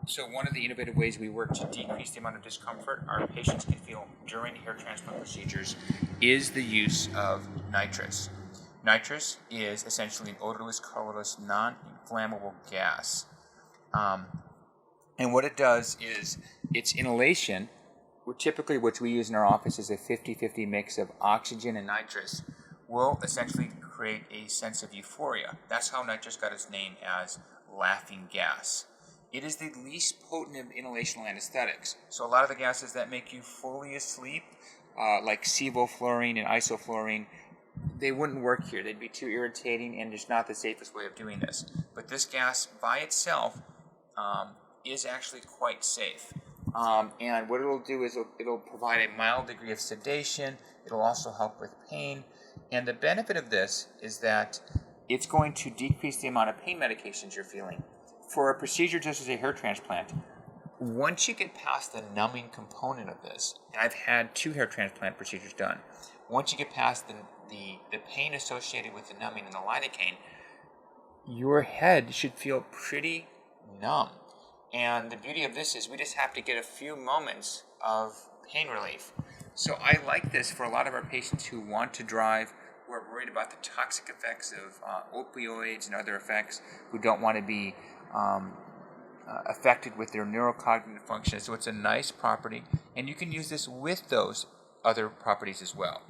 So one of the innovative ways we work to decrease the amount of discomfort our patients can feel during hair transplant procedures is the use of nitrous. Nitrous is essentially an odorless, colorless, non-inflammable gas. And what it does is its inhalation, typically what we use in our office is a 50-50 mix of oxygen and nitrous, will essentially create a sense of euphoria. That's how nitrous got its name as laughing gas. It is the least potent of inhalational anesthetics. So a lot of the gases that make you fully asleep, like sevoflurane and isoflurane, they wouldn't work here. They'd be too irritating and just not the safest way of doing this. But this gas by itself is actually quite safe. And what it'll do is it'll provide a mild degree of sedation. It'll also help with pain. And the benefit of this is that it's going to decrease the amount of pain medications you're feeling. For a procedure just as a hair transplant, once you get past the numbing component of this, and I've had 2 hair transplant procedures done, once you get past the pain associated with the numbing and the lidocaine, your head should feel pretty numb. And the beauty of this is we just have to get a few moments of pain relief. So I like this for a lot of our patients who want to drive, who are worried about the toxic effects of opioids and other effects, who don't want to be affected with their neurocognitive function. So it's a nice property, and you can use this with those other properties as well,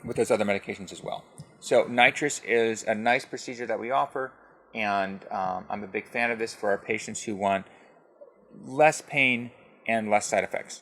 with those other medications as well. So nitrous is a nice procedure that we offer, and I'm a big fan of this for our patients who want less pain and less side effects.